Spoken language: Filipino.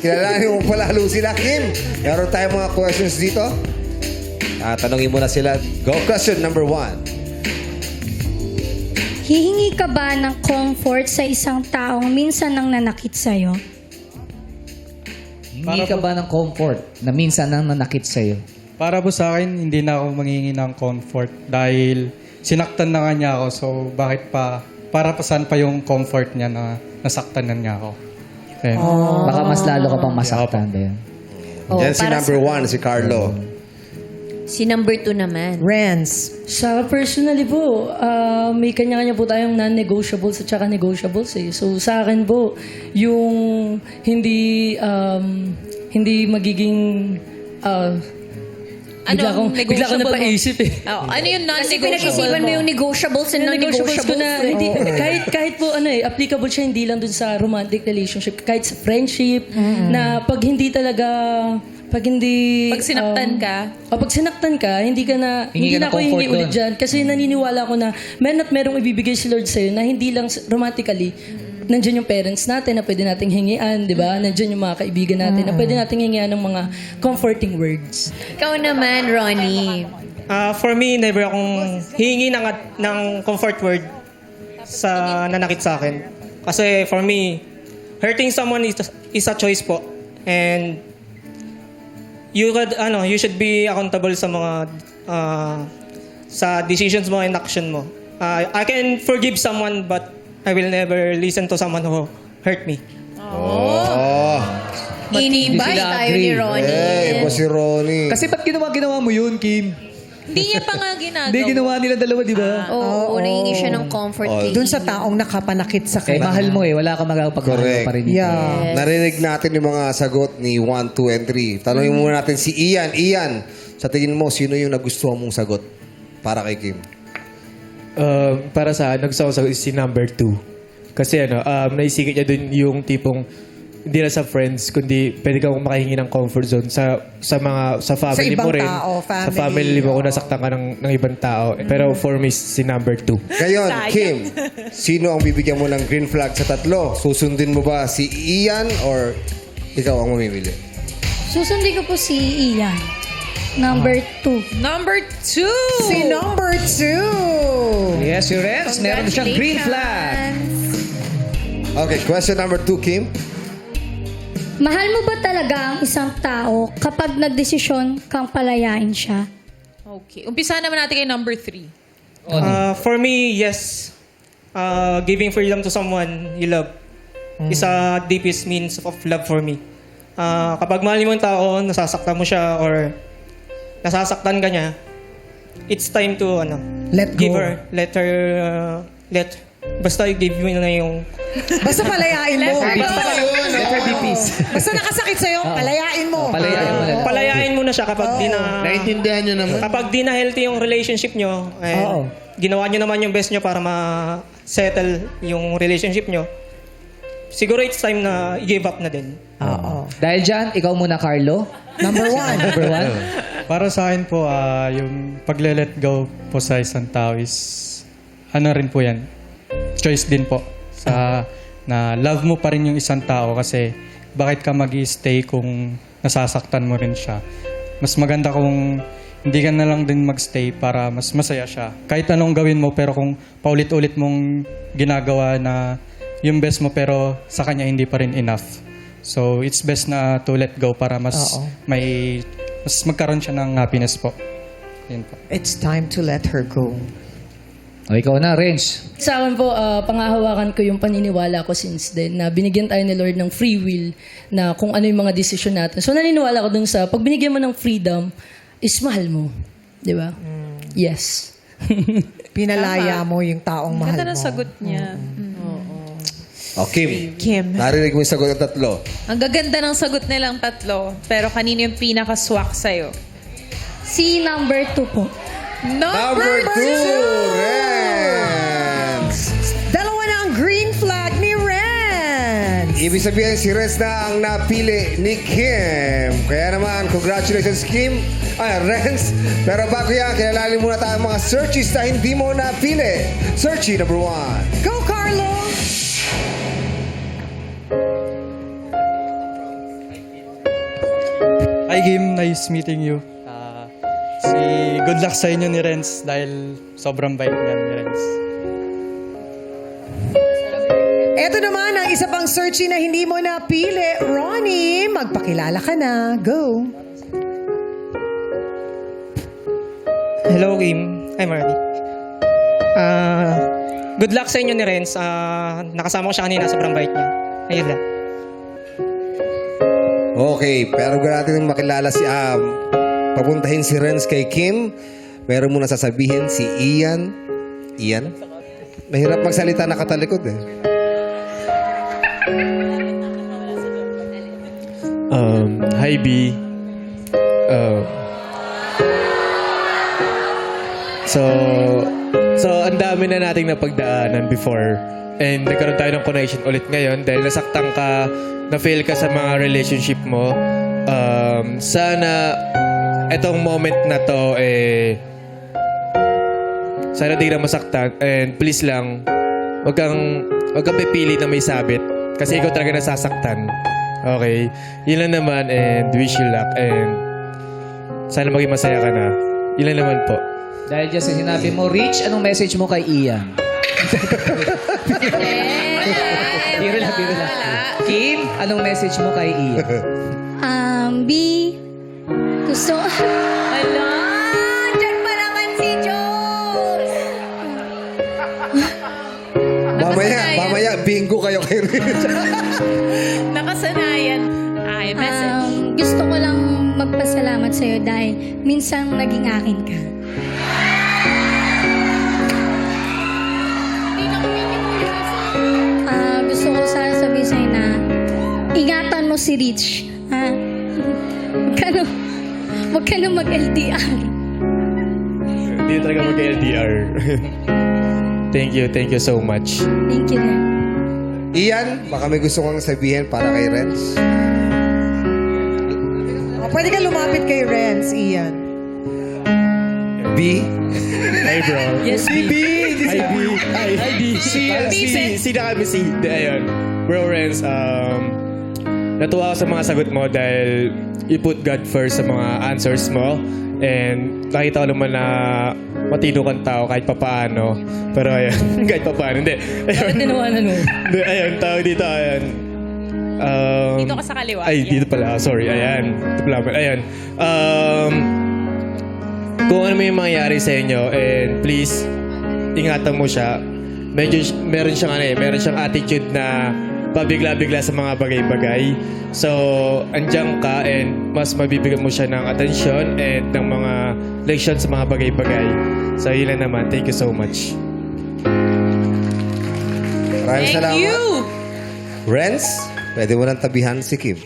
Kilalanin mo palalo sila, Kim. Meron tayong mga questions dito. Tanungin mo na sila. Go, question number 1. Hihingi ka ba ng comfort sa isang taong minsan nang nanakit sa'yo? Hindi ka ba ng comfort na minsan nang nanakit sa'yo? Para po sa akin, hindi na ako mangingi ng comfort dahil sinaktan na nga niya ako. So, bakit pa, para pa saan pa yung comfort niya na nasaktan na niya ako? Ayun. Baka mas lalo ka pang masaktan din. Yan si number 1, si Carlo. Si number 2 naman. Renz. Sa personally po, may kanya-kanya po tayong non-negotiables at saka negotiables eh. So sa akin po, yung hindi magiging bigla ko napaisip eh. Oh, ano yung Kasi non-negotiable pinag-isipan mo yung negotiables and Non-negotiables ko non-negotiables. na, hindi, kahit po applicable siya hindi lang dun sa romantic relationship, kahit sa friendship, na pag hindi talaga, pag sinaktan ka, pag sinaktan ka, hindi Hingi ka na ng ako hingi comfort ulit dun. dyan. Kasi naniniwala ko na merong ibibigay si Lord sa'yo na hindi lang romantically, nandiyan yung parents natin na pwede nating hingian, di ba? Nandiyan yung mga kaibigan natin na pwede nating hingian ng mga comforting words. ikaw naman, Ronnie. For me, never akong hihingi ng comfort word sa nanakit sa akin. Kasi for me, hurting someone is a choice po. And you should be accountable sa mga sa decisions mo and action mo. I can forgive someone but I will never listen to someone who hurt me. Oh. Inibay sila tayo ni agree. Ronnie. Iba si Ronnie. Kasi ba't ginawa mo yun, Kim? Hindi niya pa nga ginagawa. Hindi, ginawa nila dalawa, di ba? Oo, nangingi siya ng comfort kay Doon sa taong nakapanakit sa Eh, kanya. mahal mo eh. Wala kang magpagmahal Correct. pa rin. Yeah. Narinig natin yung mga sagot ni 1, 2, and 3. Tanungin muna natin si Ian. Ian, sa tingin mo, sino yung nagustuhan mong sagot para kay Kim? Para sa nagustuhan ko si number 2. Kasi naisikip niya dun yung tipong hindi na sa friends kundi pwede kang makahingi ng comfort zone sa family ibang mo rin. tao, Sa family. family mo kung nasaktan ka ng ibang tao. Pero for me si number 2. Ngayon, Kim, sino ang bibigyan mo ng green flag sa tatlo? Susundin mo ba si Ian or ikaw ang mamimili? Susundin ko po si Ian. Number 2. Number 2. Si number 2. Yes, si Renz. Meron siyang green flag. Okay, question number 2, Kim. Mahal mo ba talaga ang isang tao kapag nagdesisyon kang palayain siya? Okay. Umpisa naman natin kay number 3. For me, yes. Giving freedom to someone you love is a deepest means of love for me. Kapag mahal mo yung tao, nasasaktan mo siya or nasasaktan ka niya, it's time to Let give go. her, basta give mo na yung Basta palayain mo. Let her be peace. Basta nakasakit sa'yo, palayain mo. Palayain mo na. palayain mo na siya kapag di na Naintindihan nyo naman. kapag di na healthy yung relationship nyo and ginawa nyo naman yung best nyo para ma-settle yung relationship nyo, siguro it's time na i-give up na din. Oo. Dahil dyan, ikaw muna, Carlo. Number 1. Number 1. Para sa akin po, yung pag-let go po sa isang tao is, rin po yan, choice din po. Na love mo pa rin yung isang tao kasi bakit ka mag-stay kung nasasaktan mo rin siya. Mas maganda kung hindi ka na lang din magstay para mas masaya siya. Kahit anong gawin mo pero kung paulit-ulit mong ginagawa na yung best mo pero sa kanya hindi pa rin enough. So it's best na to let go para mas magkaroon siya ng happiness po. Yun po. It's time to let her go. O, ikaw na, Renz. Sa akin po, pangahawakan ko yung paniniwala ko since then na binigyan tayo ni Lord ng free will na kung ano yung mga desisyon natin. So naniniwala ko dun sa pag binigyan mo ng freedom, is mahal mo. Di ba? Yes. Pinalaya mo yung taong mahal Ganda mo. ng sagot niya. O, Kim. Kim. Narinig mo yung sagot ng tatlo. Ang gaganda ng sagot nilang tatlo. Pero kanino yung pinaka-swak sa'yo? Si number 2 po. Number 2, Renz. Dalawa na ang green flag ni Renz. Ibig sabihin, si Renz na ang napili ni Kim. Kaya naman, congratulations, Kim. Renz. Pero bago yan, kilalanin muna tayo mga searches na hindi mo napili. Searchy number 1. Go, Carlo! Hi Kim, nice meeting you. Good luck sa inyo ni Renz dahil sobrang bait niya ni Renz. Ito naman ang isa pang searchy na hindi mo napili. Ronnie, magpakilala ka na. Go. Hello, Kim. Hi, Marty. Good luck sa inyo ni Renz. Nakasama ko siya kanina. Sobrang bait niya. Ayun lang. Okay, pero kung natin makilala si papuntahin si Renz kay Kim, meron muna sasabihin si Ian. Ian? Mahirap magsalita nakatalikod eh. Hi B. So ang dami na nating napagdaanan before. And nagkaroon tayo ng connection ulit ngayon dahil nasaktan ka, na-fail ka sa mga relationship mo. Sana etong moment na to sana di ka na masaktan, and please lang wag kang pipili na may sabit kasi ikaw talaga nasasaktan. Okay, yun lang naman, and wish you luck, and sana maging masaya ka na. Yun lang naman po. Dahil dyan sa sinabi mo, Rich, anong message mo kay Ian? Biro lang. Kim, anong message mo kay Ian? B, gusto... Ala, dyan pa naman si Jules. Mamaya, bingo kayo kay Renz. Nakasanayan. Ay, message. gusto ko lang magpasalamat sa'yo dahil minsan naging akin ka. Gusto ko sana sabihin sa'yo na ingatan mo si Rich. Huwag ka na mag-LDR. Hindi talaga mag-LDR. Thank you so much. Thank you na. Ian, baka may gusto kang sabihin para kay Renz. Pwede ka lumapit kay Renz, Ian. B, Hi bro. Yes, B. Hi B. Hi B. Si na kami si. Ayun. Bro Renz, natuwa ako sa mga sagot mo dahil you put God first sa mga answers mo. And nakita ko naman na matino kang tao kahit papaano. Pero ayun, kahit papaano. Hindi. Bakit tinawanan mo? Hindi, ayun, tawag dito, ayun. Dito ka sa kaliwa. Ay, dito pala. Sorry, ayan. Dito pala. Ayan. Kung ano may mangyayari sa inyo, and please, ingatan mo siya. Medyo, meron siyang attitude na pabigla-bigla sa mga bagay-bagay. So, andyan ka, and mas mabibigyan mo siya ng atensyon and ng mga leksyon sa mga bagay-bagay. So, yun lang naman. Thank you so much. maraming Thank salamat. you! Renz, pwede mo nang tabihan si Kim.